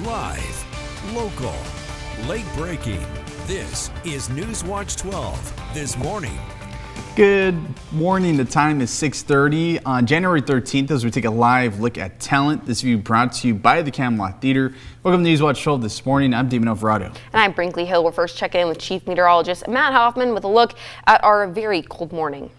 Live, local, late breaking. This is NewsWatch 12 this morning. Good morning. The time is 6:30 on January 13th as we take a live look at talent. This view brought to you by the Camelot Theater. Welcome to NewsWatch 12 this morning. I'm Damon Alvarado. And I'm Brinkley Hill. We're first checking in with Chief Meteorologist Matt Hoffman with a look at our very cold morning.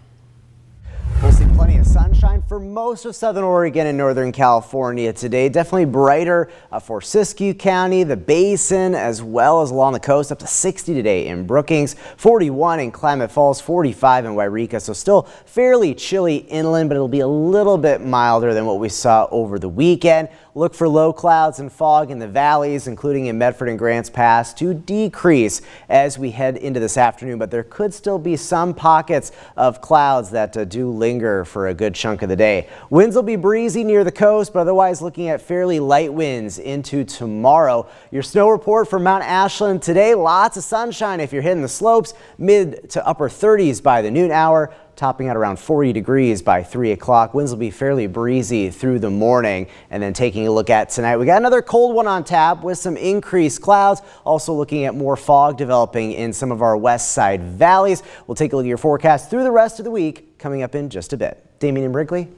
We'll see plenty of sunshine for most of southern Oregon and northern California today. Definitely brighter for Siskiyou County, the Basin, as well as along the coast. Up to 60 today in Brookings, 41 in Klamath Falls, 45 in Wairika. So still fairly chilly inland, but it'll be a little bit milder than what we saw over the weekend. Look for low clouds and fog in the valleys, including in Medford and Grants Pass, to decrease as we head into this afternoon. But there could still be some pockets of clouds that do linger for a good chunk of the day. Winds will be breezy near the coast, but otherwise looking at fairly light winds into tomorrow. Your snow report for Mount Ashland today. Lots of sunshine if you're hitting the slopes. Mid to upper 30s by the noon hour, topping at around 40 degrees by 3 o'clock. Winds will be fairly breezy through the morning. And then taking a look at tonight, we got another cold one on tap with some increased clouds. Also looking at more fog developing in some of our west side valleys. We'll take a look at your forecast through the rest of the week coming up in just a bit. Damien and Brinkley.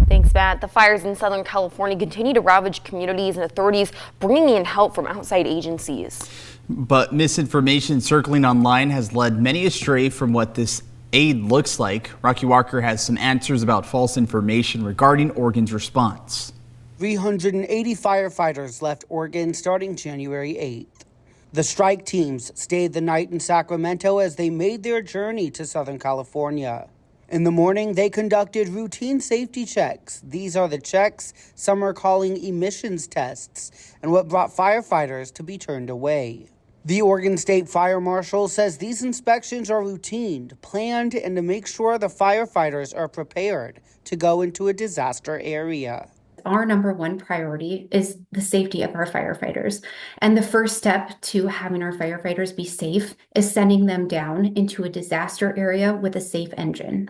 Thanks, Matt. The fires in Southern California continue to ravage communities, and authorities bringing in help from outside agencies. But misinformation circling online has led many astray from what this aid looks like. Rocky Walker has some answers about false information regarding Oregon's response. 380 firefighters left Oregon starting January 8th. The strike teams stayed the night in Sacramento as they made their journey to Southern California. In the morning, they conducted routine safety checks. These are the checks some are calling emissions tests, and what brought firefighters to be turned away. The Oregon State Fire Marshal says these inspections are routine, planned, and to make sure the firefighters are prepared to go into a disaster area. Our number one priority is the safety of our firefighters. And the first step to having our firefighters be safe is sending them down into a disaster area with a safe engine.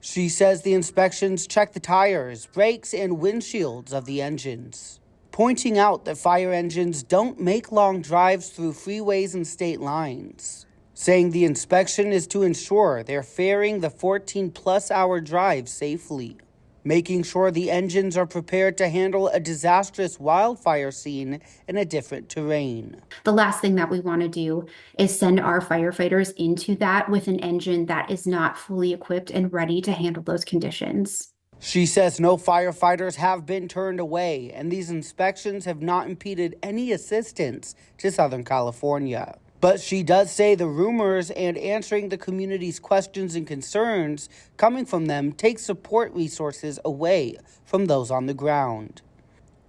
She says the inspections check the tires, brakes, and windshields of the engines, pointing out that fire engines don't make long drives through freeways and state lines, saying the inspection is to ensure they're faring the 14-plus hour drive safely, making sure the engines are prepared to handle a disastrous wildfire scene in a different terrain. The last thing that we want to do is send our firefighters into that with an engine that is not fully equipped and ready to handle those conditions. She says no firefighters have been turned away, and these inspections have not impeded any assistance to Southern California. But she does say the rumors and answering the community's questions and concerns coming from them take support resources away from those on the ground.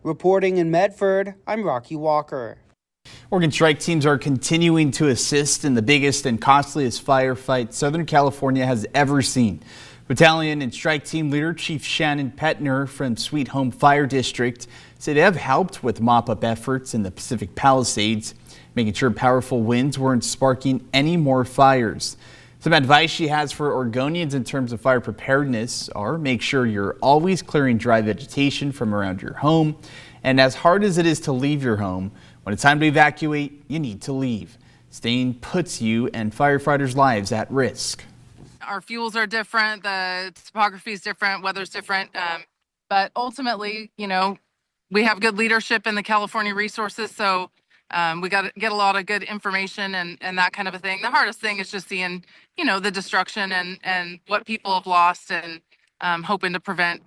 Reporting in Medford, I'm Rocky Walker. Oregon strike teams are continuing to assist in the biggest and costliest firefight Southern California has ever seen. Battalion and strike team leader Chief Shannon Petner from Sweet Home Fire District said they have helped with mop-up efforts in the Pacific Palisades, making sure powerful winds weren't sparking any more fires. Some advice she has for Oregonians in terms of fire preparedness are make sure you're always clearing dry vegetation from around your home. And as hard as it is to leave your home, when it's time to evacuate, you need to leave. Staying puts you and firefighters' lives at risk. Our fuels are different, the topography is different, weather's different, but ultimately, you know, we have good leadership in the California resources, so we got to get a lot of good information and that kind of a thing. The hardest thing is just seeing, you know, the destruction and what people have lost and hoping to prevent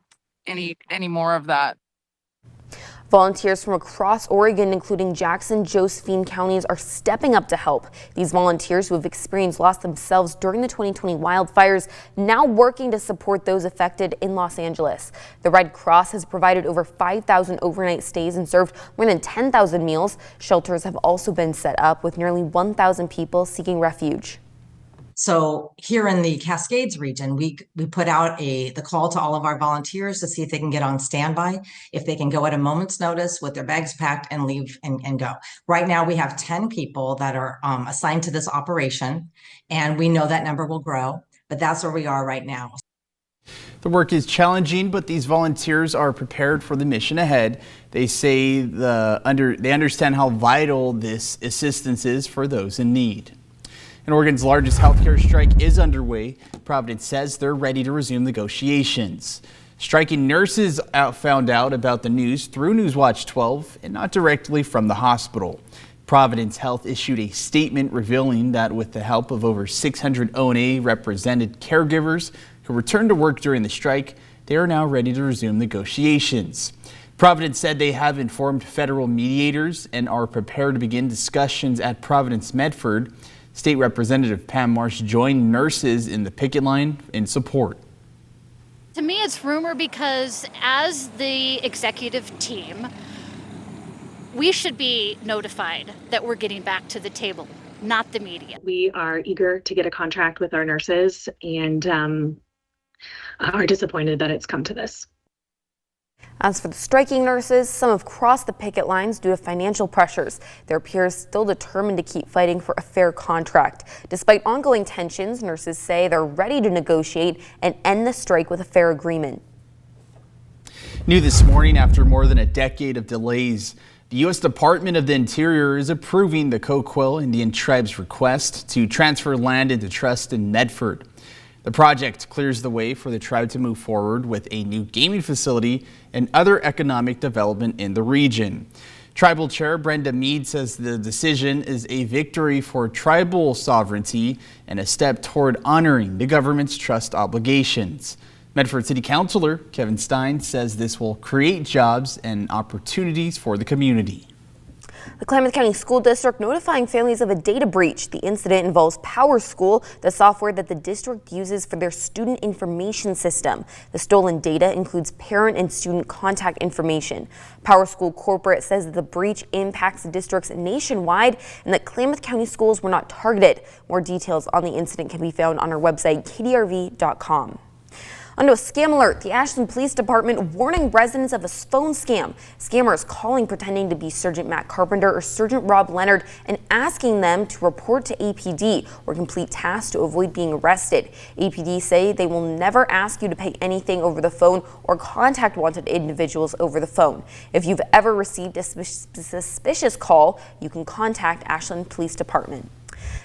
any more of that. Volunteers from across Oregon, including Jackson, Josephine counties, are stepping up to help. These volunteers who have experienced loss themselves during the 2020 wildfires now working to support those affected in Los Angeles. The Red Cross has provided over 5,000 overnight stays and served more than 10,000 meals. Shelters have also been set up with nearly 1,000 people seeking refuge. So here in the Cascades region, we put out the call to all of our volunteers to see if they can get on standby, if they can go at a moment's notice with their bags packed and leave and go. Right now, we have 10 people that are assigned to this operation, and we know that number will grow, but that's where we are right now. The work is challenging, but these volunteers are prepared for the mission ahead. They say they understand how vital this assistance is for those in need. And Oregon's largest healthcare strike is underway. Providence says they're ready to resume negotiations. Striking nurses found out about the news through NewsWatch 12 and not directly from the hospital. Providence Health issued a statement revealing that with the help of over 600 ONA represented caregivers who returned to work during the strike, they are now ready to resume negotiations. Providence said they have informed federal mediators and are prepared to begin discussions at Providence Medford. State Representative Pam Marsh joined nurses in the picket line in support. To me, it's rumor because as the executive team, we should be notified that we're getting back to the table, not the media. We are eager to get a contract with our nurses and are disappointed that it's come to this. As for the striking nurses, some have crossed the picket lines due to financial pressures. Their peers still determined to keep fighting for a fair contract. Despite ongoing tensions, nurses say they're ready to negotiate and end the strike with a fair agreement. New this morning, after more than a decade of delays, the U.S. Department of the Interior is approving the Coquille Indian Tribe's request to transfer land into trust in Medford. The project clears the way for the tribe to move forward with a new gaming facility and other economic development in the region. Tribal Chair Brenda Mead says the decision is a victory for tribal sovereignty and a step toward honoring the government's trust obligations. Medford City Councilor Kevin Stein says this will create jobs and opportunities for the community. The Klamath County School District notifying families of a data breach. The incident involves PowerSchool, the software that the district uses for their student information system. The stolen data includes parent and student contact information. PowerSchool Corporate says that the breach impacts the districts nationwide and that Klamath County schools were not targeted. More details on the incident can be found on our website, kdrv.com. Onto a scam alert. The Ashland Police Department warning residents of a phone scam. Scammers calling pretending to be Sergeant Matt Carpenter or Sergeant Rob Leonard and asking them to report to APD or complete tasks to avoid being arrested. APD say they will never ask you to pay anything over the phone or contact wanted individuals over the phone. If you've ever received a suspicious call, you can contact Ashland Police Department.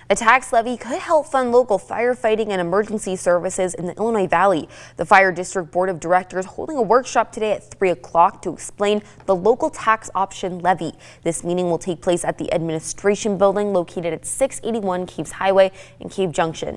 A tax levy could help fund local firefighting and emergency services in the Illinois Valley. The Fire District Board of Directors holding a workshop today at 3 o'clock to explain the local tax option levy. This meeting will take place at the Administration Building located at 681 Caves Highway in Cave Junction.